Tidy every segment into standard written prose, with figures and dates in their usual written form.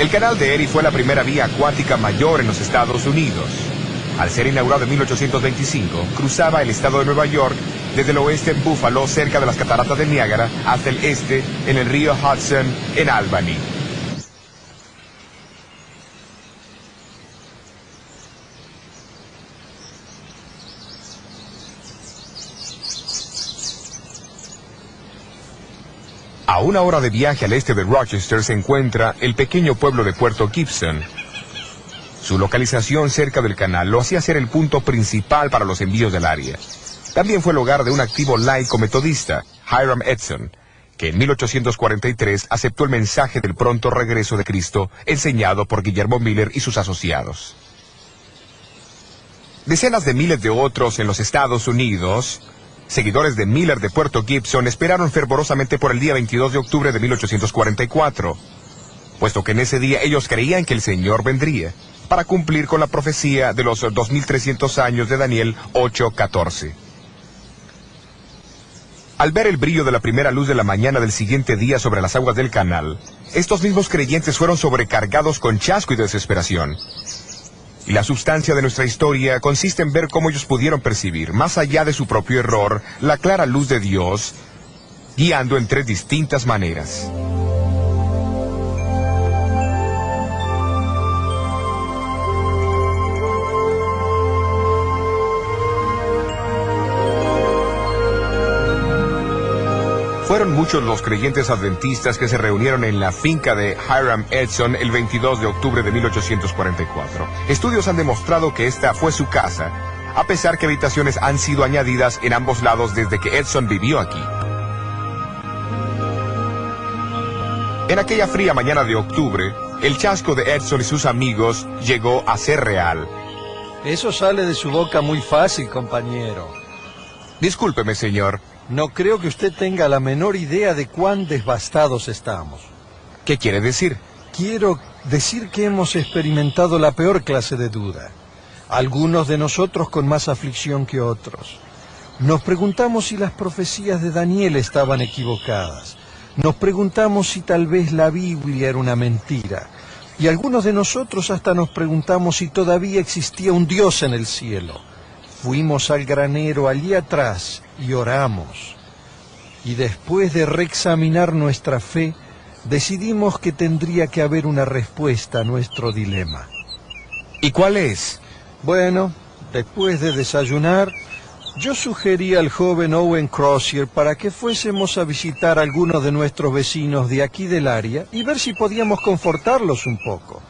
El canal de Erie fue la primera vía acuática mayor en los Estados Unidos. Al ser inaugurado en 1825, cruzaba el estado de Nueva York desde el oeste en Buffalo, cerca de las cataratas del Niágara, hasta el este en el río Hudson, en Albany. A una hora de viaje al este de Rochester se encuentra el pequeño pueblo de Puerto Gibson. Su localización cerca del canal lo hacía ser el punto principal para los envíos del área. También fue el hogar de un activo laico metodista, Hiram Edson, que en 1843 aceptó el mensaje del pronto regreso de Cristo enseñado por Guillermo Miller y sus asociados. Decenas de miles de otros en los Estados Unidos, seguidores de Miller de Puerto Gibson, esperaron fervorosamente por el día 22 de octubre de 1844, puesto que en ese día ellos creían que el Señor vendría, para cumplir con la profecía de los 2300 años de Daniel 8:14. Al ver el brillo de la primera luz de la mañana del siguiente día sobre las aguas del canal, estos mismos creyentes fueron sobrecargados con chasco y desesperación. Y la sustancia de nuestra historia consiste en ver cómo ellos pudieron percibir, más allá de su propio error, la clara luz de Dios, guiando en tres distintas maneras. Fueron muchos los creyentes adventistas que se reunieron en la finca de Hiram Edson el 22 de octubre de 1844. Estudios han demostrado que esta fue su casa, a pesar que habitaciones han sido añadidas en ambos lados desde que Edson vivió aquí. En aquella fría mañana de octubre, el chasco de Edson y sus amigos llegó a ser real. Eso sale de su boca muy fácil, compañero. Discúlpeme, señor. No creo que usted tenga la menor idea de cuán devastados estamos. ¿Qué quiere decir? Quiero decir que hemos experimentado la peor clase de duda. Algunos de nosotros con más aflicción que otros. Nos preguntamos si las profecías de Daniel estaban equivocadas. Nos preguntamos si tal vez la Biblia era una mentira. Y algunos de nosotros hasta nos preguntamos si todavía existía un Dios en el cielo. Fuimos al granero allí atrás y oramos. Y después de reexaminar nuestra fe, decidimos que tendría que haber una respuesta a nuestro dilema. ¿Y cuál es? Bueno, después de desayunar, yo sugerí al joven Owen Crozier para que fuésemos a visitar a algunos de nuestros vecinos de aquí del área y ver si podíamos confortarlos un poco.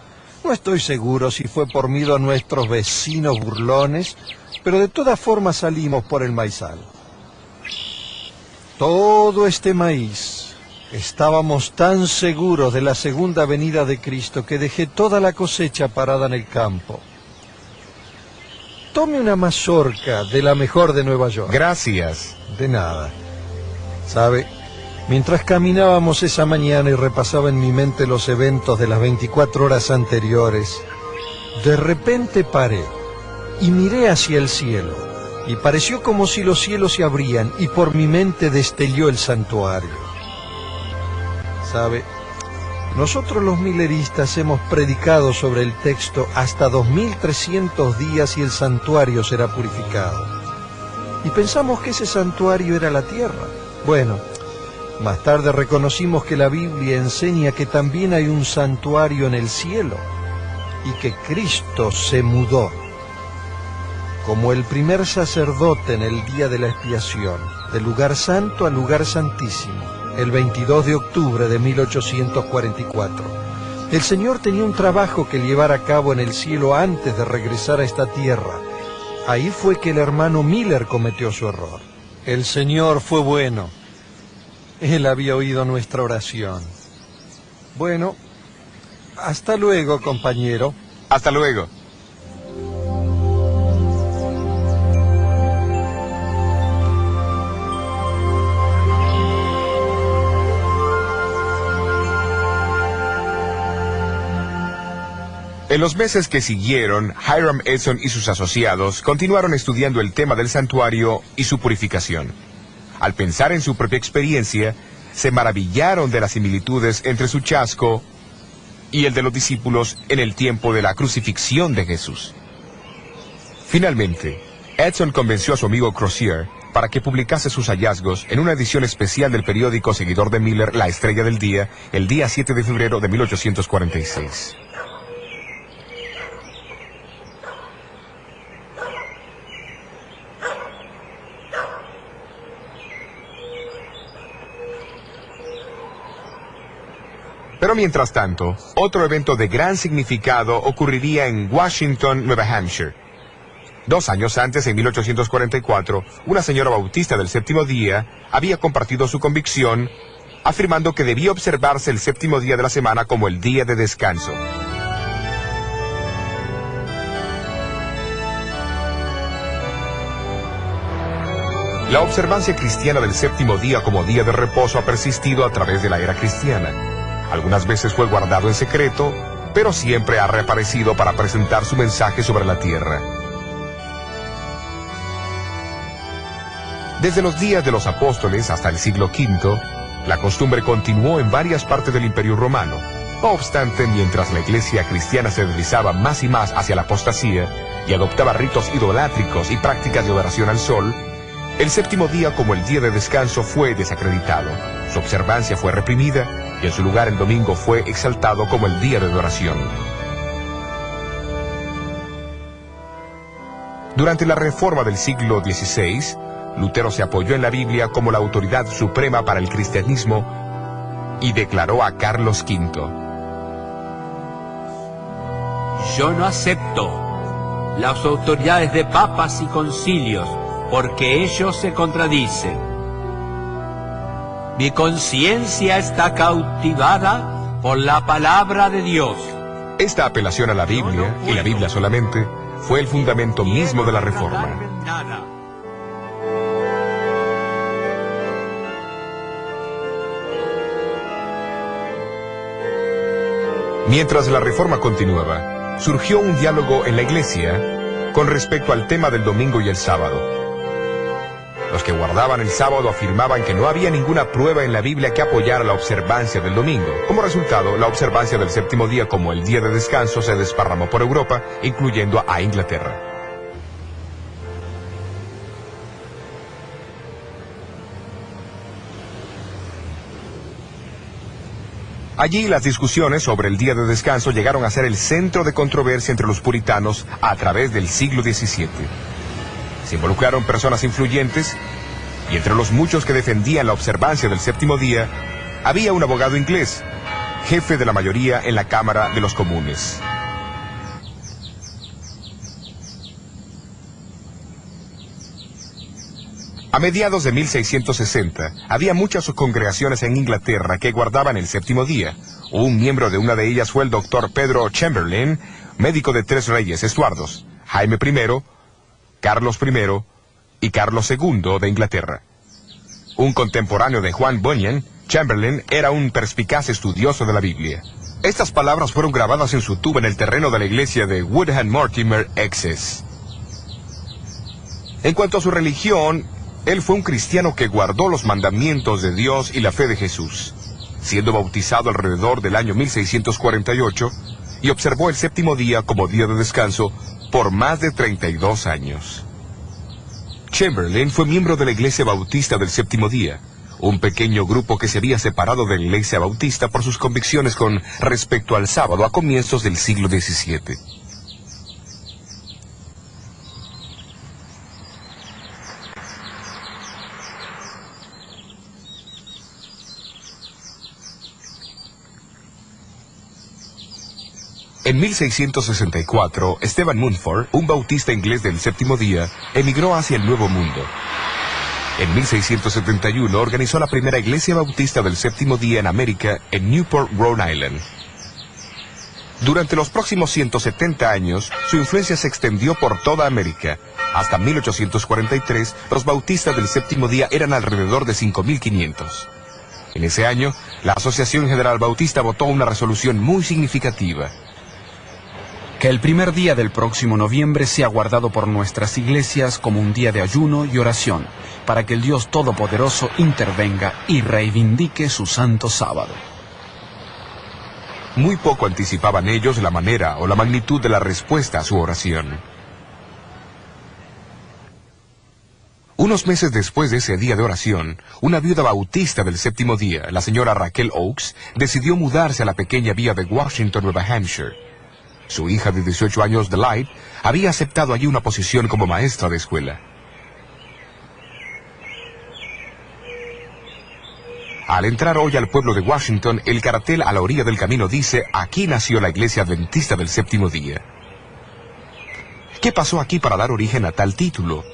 No estoy seguro si fue por miedo a nuestros vecinos burlones, pero de todas formas salimos por el maizal. Todo este maíz. Estábamos tan seguros de la segunda venida de Cristo que dejé toda la cosecha parada en el campo. Tome una mazorca de la mejor de Nueva York. Gracias. De nada. ¿Sabe? Mientras caminábamos esa mañana y repasaba en mi mente los eventos de las 24 horas anteriores, de repente paré y miré hacia el cielo, y pareció como si los cielos se abrían y por mi mente destelló el santuario. ¿Sabe? Nosotros los milleristas hemos predicado sobre el texto hasta 2300 días y el santuario será purificado. Y pensamos que ese santuario era la tierra. Bueno, más tarde reconocimos que la Biblia enseña que también hay un santuario en el cielo y que Cristo se mudó como el primer sacerdote en el día de la expiación, del lugar santo al lugar santísimo, el 22 de octubre de 1844. El Señor tenía un trabajo que llevar a cabo en el cielo antes de regresar a esta tierra. Ahí fue que el hermano Miller cometió su error. El Señor fue bueno. Él había oído nuestra oración. Bueno, hasta luego, compañero. Hasta luego. En los meses que siguieron, Hiram Edson y sus asociados continuaron estudiando el tema del santuario y su purificación. Al pensar en su propia experiencia, se maravillaron de las similitudes entre su chasco y el de los discípulos en el tiempo de la crucifixión de Jesús. Finalmente, Edson convenció a su amigo Crozier para que publicase sus hallazgos en una edición especial del periódico seguidor de Miller, La Estrella del Día, el día 7 de febrero de 1846. Pero mientras tanto, otro evento de gran significado ocurriría en Washington, Nueva Hampshire. 2 años antes, en 1844, una señora bautista del séptimo día había compartido su convicción, afirmando que debía observarse el séptimo día de la semana como el día de descanso. La observancia cristiana del séptimo día como día de reposo ha persistido a través de la era cristiana. Algunas veces fue guardado en secreto, pero siempre ha reaparecido para presentar su mensaje sobre la tierra. Desde los días de los apóstoles hasta el siglo V, la costumbre continuó en varias partes del Imperio Romano. No obstante, mientras la iglesia cristiana se deslizaba más y más hacia la apostasía y adoptaba ritos idolátricos y prácticas de adoración al sol, el séptimo día como el día de descanso fue desacreditado. Su observancia fue reprimida y en su lugar el domingo fue exaltado como el día de adoración. Durante la Reforma del siglo XVI, Lutero se apoyó en la Biblia como la autoridad suprema para el cristianismo y declaró a Carlos V: yo no acepto las autoridades de papas y concilios, porque ellos se contradicen. Mi conciencia está cautivada por la palabra de Dios. Esta apelación a la Biblia, y la Biblia solamente, fue el fundamento mismo de la Reforma. Mientras la Reforma continuaba, surgió un diálogo en la Iglesia con respecto al tema del domingo y el sábado. Los que guardaban el sábado afirmaban que no había ninguna prueba en la Biblia que apoyara la observancia del domingo. Como resultado, la observancia del séptimo día como el día de descanso se desparramó por Europa, incluyendo a Inglaterra. Allí las discusiones sobre el día de descanso llegaron a ser el centro de controversia entre los puritanos a través del siglo XVII. Se involucraron personas influyentes y entre los muchos que defendían la observancia del séptimo día había un abogado inglés, jefe de la mayoría en la Cámara de los Comunes. A mediados de 1660, había muchas congregaciones en Inglaterra que guardaban el séptimo día. Un miembro de una de ellas fue el doctor Pedro Chamberlain, médico de 3 reyes Estuardos, Jaime I, Carlos I y Carlos II de Inglaterra. Un contemporáneo de Juan Bunyan, Chamberlain era un perspicaz estudioso de la Biblia. Estas palabras fueron grabadas en su tumba en el terreno de la iglesia de Woodham Mortimer, Essex. En cuanto a su religión, él fue un cristiano que guardó los mandamientos de Dios y la fe de Jesús, siendo bautizado alrededor del año 1648 y observó el séptimo día como día de descanso por más de 32 años. Chamberlain fue miembro de la Iglesia Bautista del Séptimo Día, un pequeño grupo que se había separado de la Iglesia Bautista por sus convicciones con respecto al sábado a comienzos del siglo XVII. En 1664, Stephen Mumford, un bautista inglés del séptimo día, emigró hacia el Nuevo Mundo. En 1671 organizó la primera iglesia bautista del séptimo día en América, en Newport, Rhode Island. Durante los próximos 170 años, su influencia se extendió por toda América. Hasta 1843, los bautistas del séptimo día eran alrededor de 5.500. En ese año, la Asociación General Bautista votó una resolución muy significativa: que el primer día del próximo noviembre sea guardado por nuestras iglesias como un día de ayuno y oración, para que el Dios Todopoderoso intervenga y reivindique su santo sábado. muy poco anticipaban ellos la manera o la magnitud de la respuesta a su oración. Unos meses después de ese día de oración, una viuda bautista del séptimo día, la señora Raquel Oakes, decidió mudarse a la pequeña villa de Washington, Nueva Hampshire. Su hija de 18 años, Delight, había aceptado allí una posición como maestra de escuela. Al entrar hoy al pueblo de Washington, el cartel a la orilla del camino dice: aquí nació la iglesia adventista del séptimo día. ¿Qué pasó aquí para dar origen a tal título?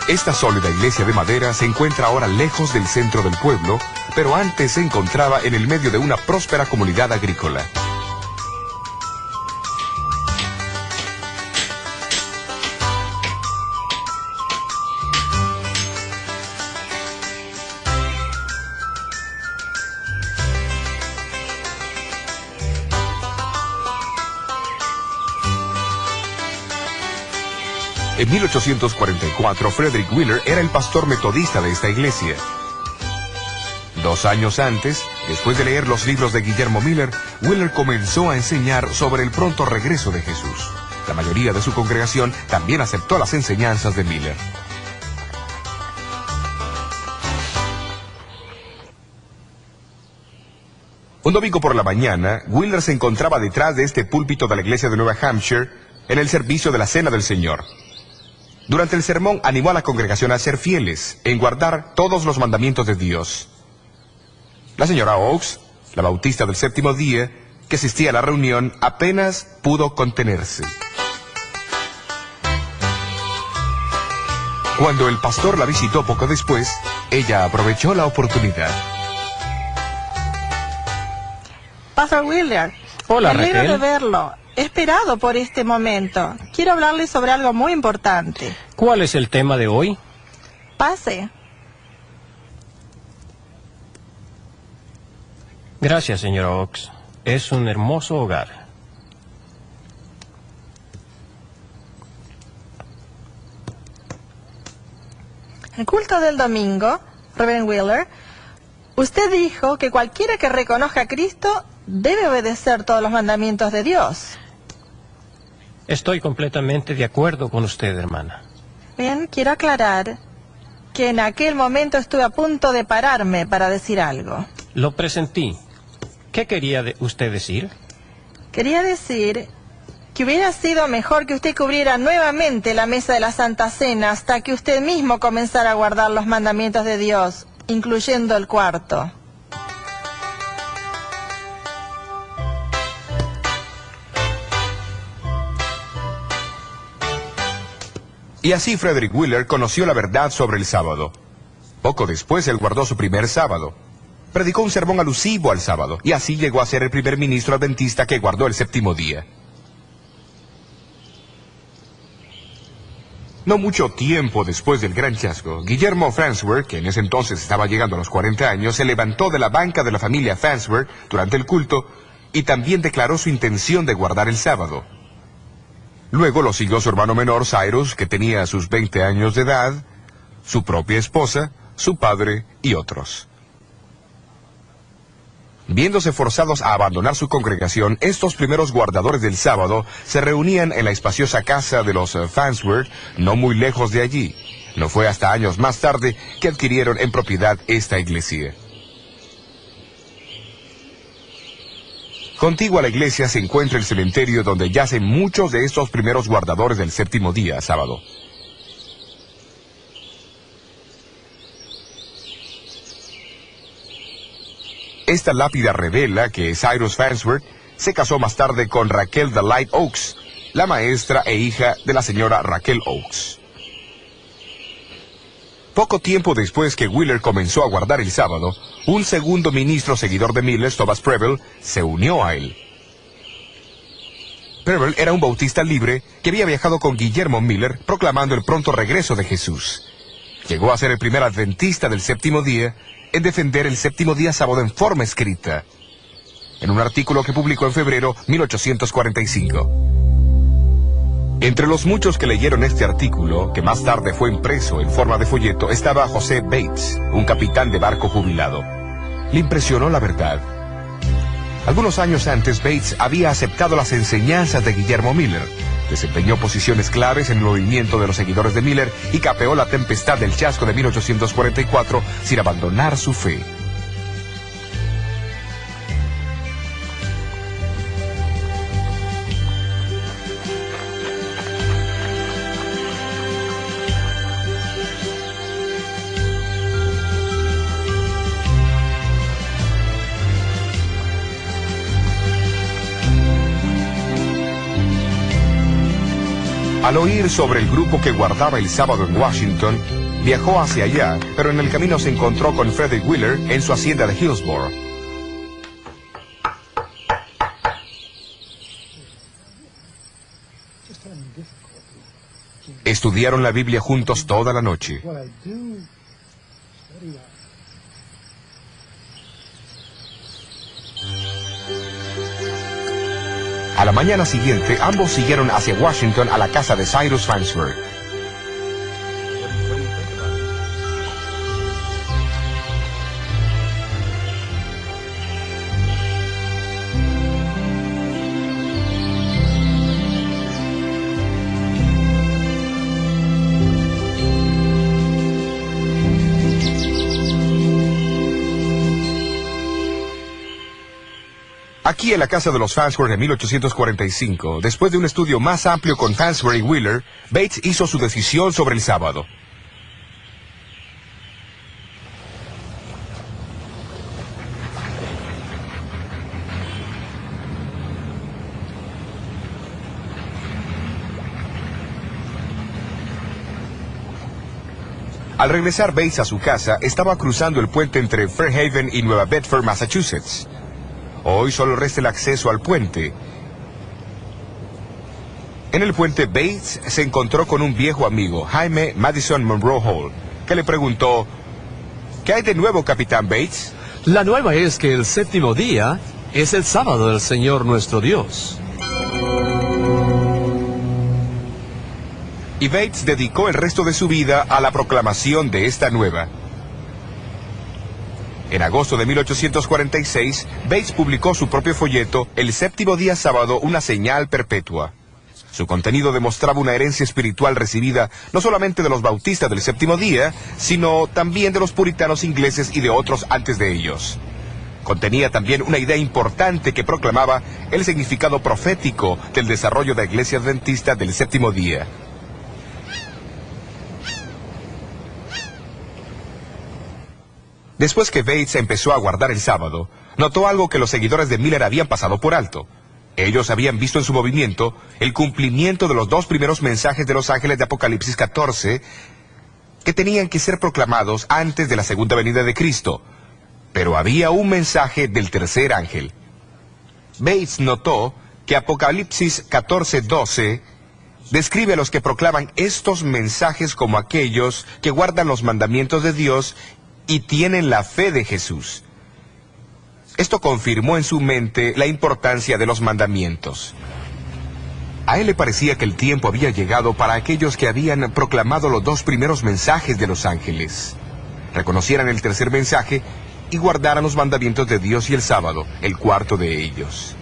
Esta sólida iglesia de madera se encuentra ahora lejos del centro del pueblo, pero antes se encontraba en el medio de una próspera comunidad agrícola. En 1844, Frederick Wheeler era el pastor metodista de esta iglesia. 2 años antes, después de leer los libros de Guillermo Miller, Wheeler comenzó a enseñar sobre el pronto regreso de Jesús. La mayoría de su congregación también aceptó las enseñanzas de Miller. Un domingo por la mañana, Wheeler se encontraba detrás de este púlpito de la iglesia de Nueva Hampshire en el servicio de la Cena del Señor. Durante el sermón animó a la congregación a ser fieles en guardar todos los mandamientos de Dios. La señora Oakes, la bautista del séptimo día, que asistía a la reunión, apenas pudo contenerse. Cuando el pastor la visitó poco después, ella aprovechó la oportunidad. Pastor Wheeler, Hola, me alegro Raquel. de verlo. He esperado por este momento. Quiero hablarle sobre algo muy importante. ¿Cuál es el tema de hoy? Pase. Gracias, señora Oakes. Es un hermoso hogar. El culto del domingo, Reverend Wheeler, usted dijo que cualquiera que reconozca a Cristo debe obedecer todos los mandamientos de Dios. Estoy completamente de acuerdo con usted, hermana. Bien, quiero aclarar que en aquel momento estuve a punto de pararme para decir algo. Lo presentí. ¿Qué quería usted decir? Quería decir que hubiera sido mejor que usted cubriera nuevamente la mesa de la Santa Cena hasta que usted mismo comenzara a guardar los mandamientos de Dios, incluyendo el cuarto. Y así Frederick Wheeler conoció la verdad sobre el sábado. Poco después él guardó su primer sábado. Predicó un sermón alusivo al sábado, y así llegó a ser el primer ministro adventista que guardó el séptimo día. No mucho tiempo después del gran chasco, Guillermo Farnsworth, que en ese entonces estaba llegando a los 40 años, se levantó de la banca de la familia Farnsworth durante el culto y también declaró su intención de guardar el sábado. Luego lo siguió su hermano menor, Cyrus, que tenía sus 20 años de edad, su propia esposa, su padre y otros. Viéndose forzados a abandonar su congregación, estos primeros guardadores del sábado se reunían en la espaciosa casa de los Farnsworth, no muy lejos de allí. No fue hasta años más tarde que adquirieron en propiedad esta iglesia. Contiguo a la iglesia se encuentra el cementerio donde yacen muchos de estos primeros guardadores del séptimo día, sábado. Esta lápida revela que Cyrus Farnsworth se casó más tarde con Raquel Delight Oakes, la maestra e hija de la señora Raquel Oakes. Poco tiempo después que Wheeler comenzó a guardar el sábado, un segundo ministro seguidor de Miller, Thomas Preble, se unió a él. Preble era un bautista libre que había viajado con Guillermo Miller proclamando el pronto regreso de Jesús. Llegó a ser el primer adventista del séptimo día en defender el séptimo día sábado en forma escrita, en un artículo que publicó en febrero 1845. Entre los muchos que leyeron este artículo, que más tarde fue impreso en forma de folleto, estaba José Bates, un capitán de barco jubilado. Le impresionó la verdad. Algunos años antes, Bates había aceptado las enseñanzas de Guillermo Miller, desempeñó posiciones claves en el movimiento de los seguidores de Miller y capeó la tempestad del chasco de 1844 sin abandonar su fe. Al oír sobre el grupo que guardaba el sábado en Washington, viajó hacia allá, pero en el camino se encontró con Frederick Wheeler en su hacienda de Hillsborough. Estudiaron la Biblia juntos toda la noche. A la mañana siguiente, ambos siguieron hacia Washington a la casa de Cyrus Farnsworth. Aquí en la casa de los Farnsworth en 1845, después de un estudio más amplio con Farnsworth y Wheeler, Bates hizo su decisión sobre el sábado. Al regresar Bates a su casa, estaba cruzando el puente entre Fairhaven y Nueva Bedford, Massachusetts. Hoy solo resta el acceso al puente. En el puente, Bates se encontró con un viejo amigo, Jaime Madison Monroe Hall, que le preguntó: ¿qué hay de nuevo, Capitán Bates? La nueva es que el séptimo día es el sábado del Señor nuestro Dios. Y Bates dedicó el resto de su vida a la proclamación de esta nueva. En agosto de 1846, Bates publicó su propio folleto, El séptimo día sábado, una señal perpetua. Su contenido demostraba una herencia espiritual recibida no solamente de los bautistas del séptimo día, sino también de los puritanos ingleses y de otros antes de ellos. Contenía también una idea importante que proclamaba el significado profético del desarrollo de la Iglesia Adventista del séptimo día. Después que Bates empezó a guardar el sábado, notó algo que los seguidores de Miller habían pasado por alto. Ellos habían visto en su movimiento el cumplimiento de los dos primeros mensajes de los ángeles de Apocalipsis 14, que tenían que ser proclamados antes de la segunda venida de Cristo. Pero había un mensaje del tercer ángel. Bates notó que Apocalipsis 14:12 describe a los que proclaman estos mensajes como aquellos que guardan los mandamientos de Dios y tienen la fe de Jesús. Esto confirmó en su mente la importancia de los mandamientos. A él le parecía que el tiempo había llegado para aquellos que habían proclamado los dos primeros mensajes de los ángeles. Reconocieran el tercer mensaje y guardaran los mandamientos de Dios y el sábado, el cuarto de ellos.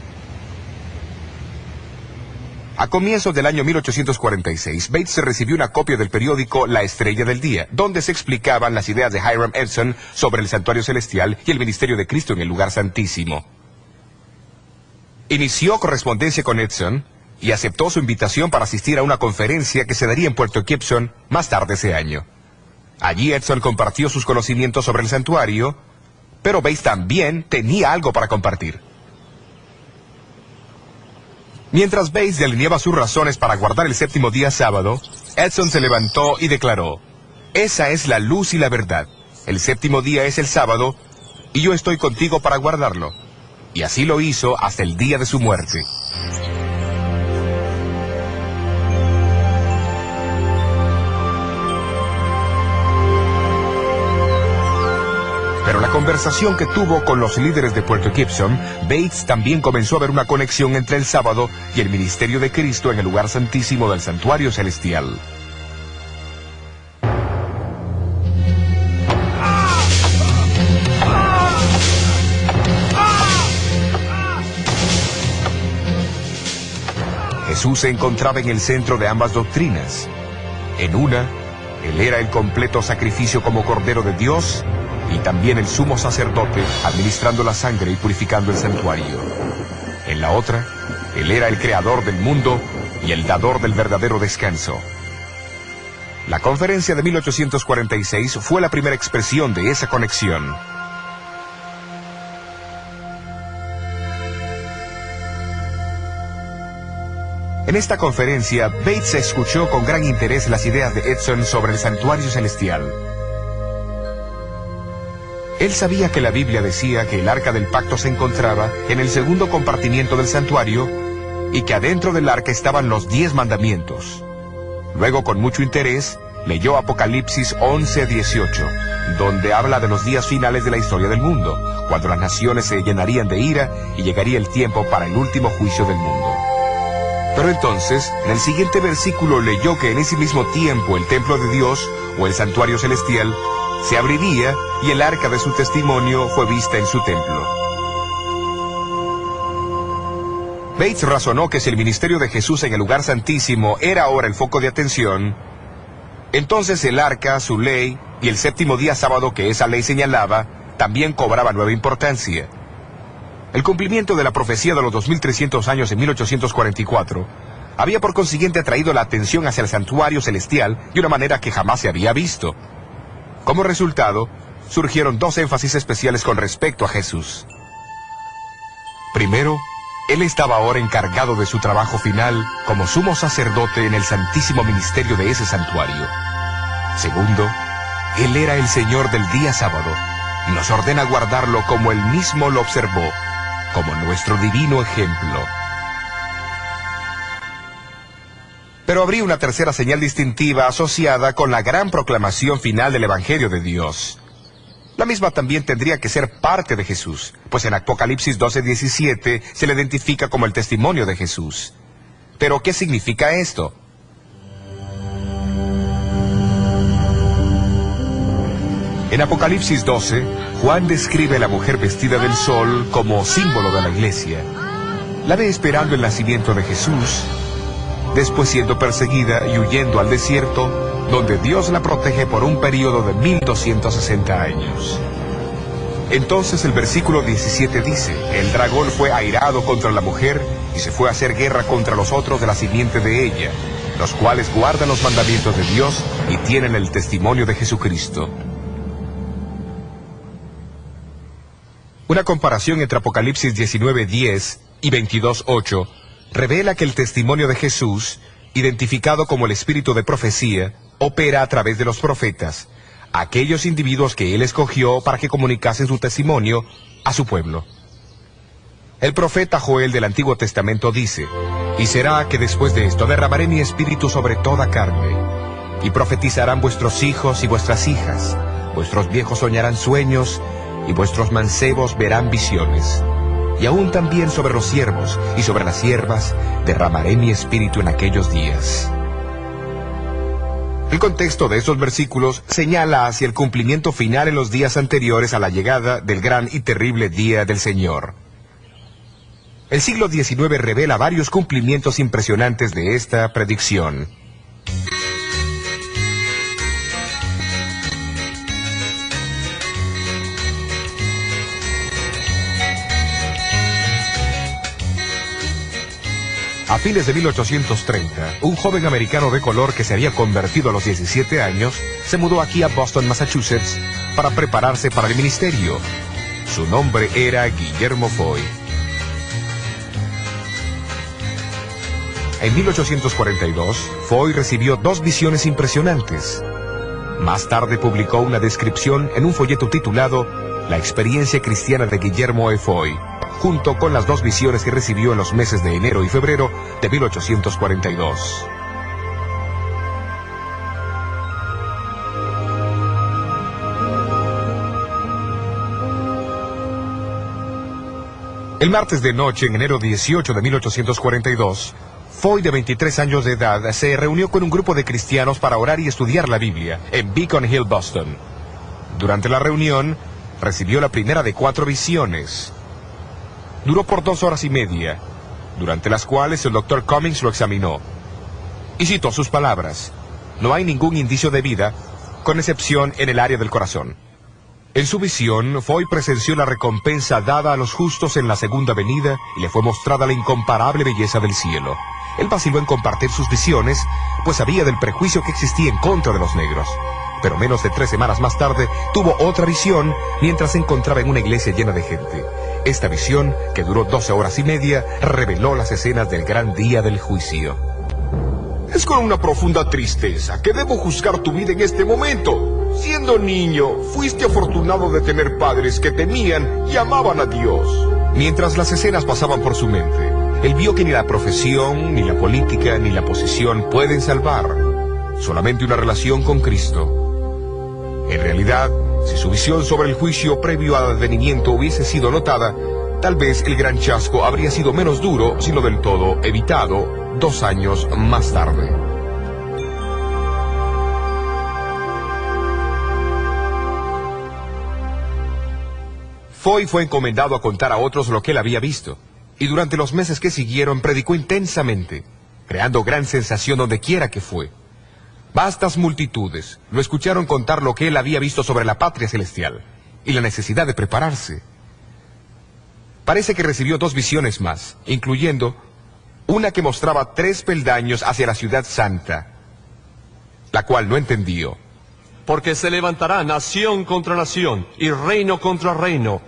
A comienzos del año 1846, Bates recibió una copia del periódico La Estrella del Día, donde se explicaban las ideas de Hiram Edson sobre el santuario celestial y el ministerio de Cristo en el lugar santísimo. Inició correspondencia con Edson y aceptó su invitación para asistir a una conferencia que se daría en Puerto Gibson más tarde ese año. Allí Edson compartió sus conocimientos sobre el santuario, pero Bates también tenía algo para compartir. Mientras Bates delineaba sus razones para guardar el séptimo día sábado, Edson se levantó y declaró: esa es la luz y la verdad. El séptimo día es el sábado, y yo estoy contigo para guardarlo. Y así lo hizo hasta el día de su muerte. Pero la conversación que tuvo con los líderes de Puerto Gibson, Bates también comenzó a ver una conexión entre el sábado y el ministerio de Cristo en el lugar santísimo del santuario celestial. Jesús se encontraba en el centro de ambas doctrinas. En una, Él era el completo sacrificio como Cordero de Dios y también el sumo sacerdote administrando la sangre y purificando el santuario. En la otra, Él era el creador del mundo y el dador del verdadero descanso. La conferencia de 1846 fue la primera expresión de esa conexión. En esta conferencia, Bates escuchó con gran interés las ideas de Edson sobre el santuario celestial. Él sabía que la Biblia decía que el arca del pacto se encontraba en el segundo compartimiento del santuario y que adentro del arca estaban los 10 mandamientos. Luego, con mucho interés, leyó Apocalipsis 11:18, donde habla de los días finales de la historia del mundo, cuando las naciones se llenarían de ira y llegaría el tiempo para el último juicio del mundo. Pero entonces, en el siguiente versículo leyó que en ese mismo tiempo el templo de Dios, o el santuario celestial, se abriría y el arca de su testimonio fue vista en su templo. Bates razonó que si el ministerio de Jesús en el lugar santísimo era ahora el foco de atención, entonces el arca, su ley y el séptimo día sábado que esa ley señalaba, también cobraba nueva importancia. El cumplimiento de la profecía de los 2300 años en 1844 había por consiguiente atraído la atención hacia el santuario celestial de una manera que jamás se había visto. Como resultado, surgieron 2 énfasis especiales con respecto a Jesús. Primero, Él estaba ahora encargado de su trabajo final como sumo sacerdote en el santísimo ministerio de ese santuario. Segundo, Él era el Señor del día sábado y nos ordena guardarlo como Él mismo lo observó, como nuestro divino ejemplo. Pero habría una tercera señal distintiva asociada con la gran proclamación final del Evangelio de Dios. La misma también tendría que ser parte de Jesús, pues en Apocalipsis 12:17 se le identifica como el testimonio de Jesús. ¿Pero qué significa esto? En Apocalipsis 12, Juan describe a la mujer vestida del sol como símbolo de la iglesia. La ve esperando el nacimiento de Jesús, después siendo perseguida y huyendo al desierto, donde Dios la protege por un periodo de 1260 años. Entonces el versículo 17 dice, el dragón fue airado contra la mujer y se fue a hacer guerra contra los otros de la simiente de ella, los cuales guardan los mandamientos de Dios y tienen el testimonio de Jesucristo. Una comparación entre Apocalipsis 19:10 y 22:8 revela que el testimonio de Jesús, identificado como el espíritu de profecía, opera a través de los profetas, aquellos individuos que Él escogió para que comunicasen su testimonio a su pueblo. El profeta Joel del Antiguo Testamento dice, y será que después de esto derramaré mi espíritu sobre toda carne, y profetizarán vuestros hijos y vuestras hijas, vuestros viejos soñarán sueños, y vuestros mancebos verán visiones. Y aún también sobre los siervos y sobre las siervas derramaré mi espíritu en aquellos días. El contexto de estos versículos señala hacia el cumplimiento final en los días anteriores a la llegada del gran y terrible día del Señor. El siglo XIX revela varios cumplimientos impresionantes de esta predicción. A fines de 1830, un joven americano de color que se había convertido a los 17 años, se mudó aquí a Boston, Massachusetts, para prepararse para el ministerio. Su nombre era Guillermo Foy. En 1842, Foy recibió 2 visiones impresionantes. Más tarde publicó una descripción en un folleto titulado La experiencia cristiana de Guillermo E. Foy, junto con las 2 visiones que recibió en los meses de enero y febrero de 1842. El martes de noche, en enero 18 de 1842, Foy, de 23 años de edad, se reunió con un grupo de cristianos para orar y estudiar la Biblia en Beacon Hill, Boston. Durante la reunión, recibió la primera de 4 visiones. Duró por 2 horas y media, durante las cuales el Dr. Cummings lo examinó. Y citó sus palabras: no hay ningún indicio de vida, con excepción en el área del corazón. En su visión, Foy presenció la recompensa dada a los justos en la segunda venida y le fue mostrada la incomparable belleza del cielo. Él vaciló en compartir sus visiones, pues sabía del prejuicio que existía en contra de los negros. Pero menos de 3 semanas más tarde, tuvo otra visión mientras se encontraba en una iglesia llena de gente. Esta visión, que duró 12 horas y media, reveló las escenas del gran día del juicio. Es con una profunda tristeza que debo juzgar tu vida en este momento. Siendo niño, fuiste afortunado de tener padres que temían y amaban a Dios. Mientras las escenas pasaban por su mente, él vio que ni la profesión, ni la política, ni la posición pueden salvar. Solamente una relación con Cristo. En realidad, si su visión sobre el juicio previo al advenimiento hubiese sido notada, tal vez el gran chasco habría sido menos duro, sino del todo evitado, 2 años más tarde. Foy fue encomendado a contar a otros lo que él había visto, y durante los meses que siguieron predicó intensamente, creando gran sensación donde quiera que fue. Vastas multitudes lo escucharon contar lo que él había visto sobre la patria celestial, y la necesidad de prepararse. Parece que recibió 2 visiones más, incluyendo una que mostraba 3 peldaños hacia la ciudad santa, la cual no entendió. Porque se levantará nación contra nación y reino contra reino,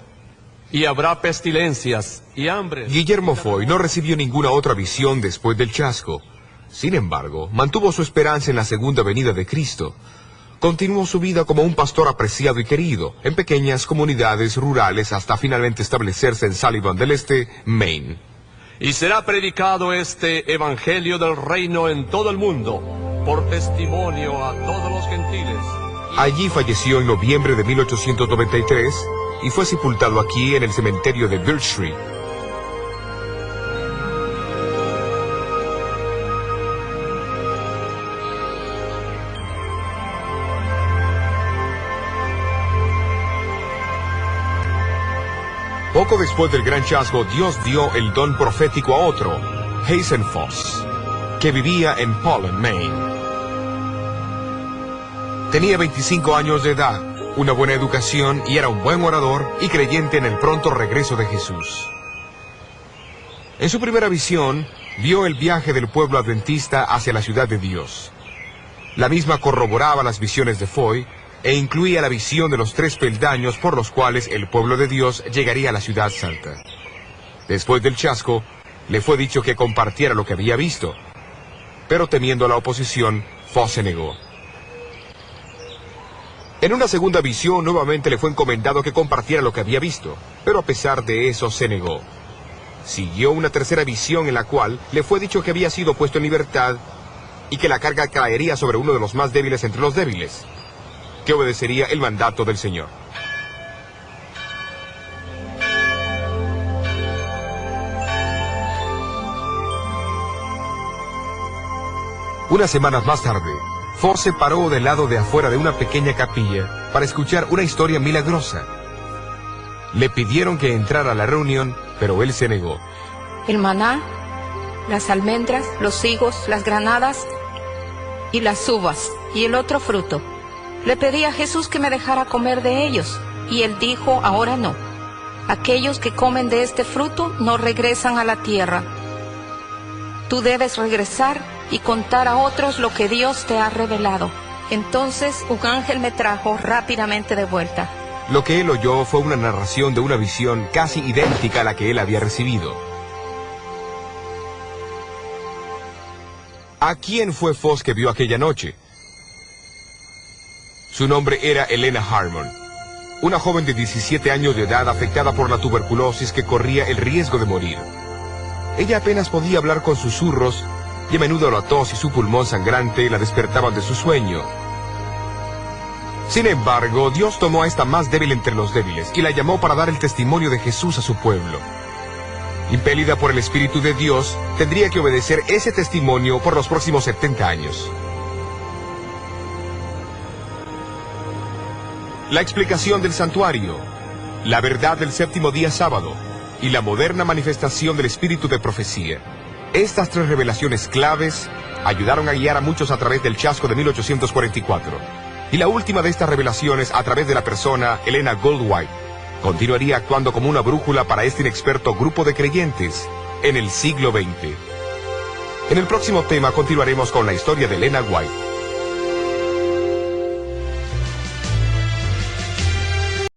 y habrá pestilencias y hambre. Guillermo Foy no recibió ninguna otra visión después del chasco. Sin embargo, mantuvo su esperanza en la segunda venida de Cristo. Continuó su vida como un pastor apreciado y querido, en pequeñas comunidades rurales hasta finalmente establecerse en Sullivan del Este, Maine. Y será predicado este evangelio del reino en todo el mundo, por testimonio a todos los gentiles. Allí falleció en noviembre de 1893 y fue sepultado aquí en el cementerio de Birch Street. Poco después del gran chasco, Dios dio el don profético a otro, Hazen Foss, que vivía en Pollen, Maine. Tenía 25 años de edad, una buena educación y era un buen orador y creyente en el pronto regreso de Jesús. En su primera visión, vio el viaje del pueblo adventista hacia la ciudad de Dios. La misma corroboraba las visiones de Foy e incluía la visión de los 3 peldaños por los cuales el pueblo de Dios llegaría a la ciudad santa. Después del chasco, le fue dicho que compartiera lo que había visto, pero temiendo la oposición, Foss se negó. En una segunda visión, nuevamente le fue encomendado que compartiera lo que había visto, pero a pesar de eso se negó. Siguió una tercera visión en la cual le fue dicho que había sido puesto en libertad y que la carga caería sobre uno de los más débiles entre los débiles, que obedecería el mandato del Señor. Unas semanas más tarde, Foss se paró del lado de afuera de una pequeña capilla para escuchar una historia milagrosa. Le pidieron que entrara a la reunión, pero él se negó. El maná, las almendras, los higos, las granadas y las uvas y el otro fruto. Le pedí a Jesús que me dejara comer de ellos, y él dijo, ahora no. Aquellos que comen de este fruto no regresan a la tierra. Tú debes regresar y contar a otros lo que Dios te ha revelado. Entonces un ángel me trajo rápidamente de vuelta. Lo que él oyó fue una narración de una visión casi idéntica a la que él había recibido. ¿A quién fue Foss que vio aquella noche? Su nombre era Elena Harmon, una joven de 17 años de edad afectada por la tuberculosis que corría el riesgo de morir. Ella apenas podía hablar con susurros y a menudo la tos y su pulmón sangrante la despertaban de su sueño. Sin embargo, Dios tomó a esta más débil entre los débiles y la llamó para dar el testimonio de Jesús a su pueblo. Impelida por el Espíritu de Dios, tendría que obedecer ese testimonio por los próximos 70 años. La explicación del santuario, la verdad del séptimo día sábado y la moderna manifestación del espíritu de profecía. Estas tres revelaciones claves ayudaron a guiar a muchos a través del chasco de 1844. Y la última de estas revelaciones, a través de la persona Elena Goldwhite, continuaría actuando como una brújula para este inexperto grupo de creyentes en el siglo XX. En el próximo tema continuaremos con la historia de Elena White.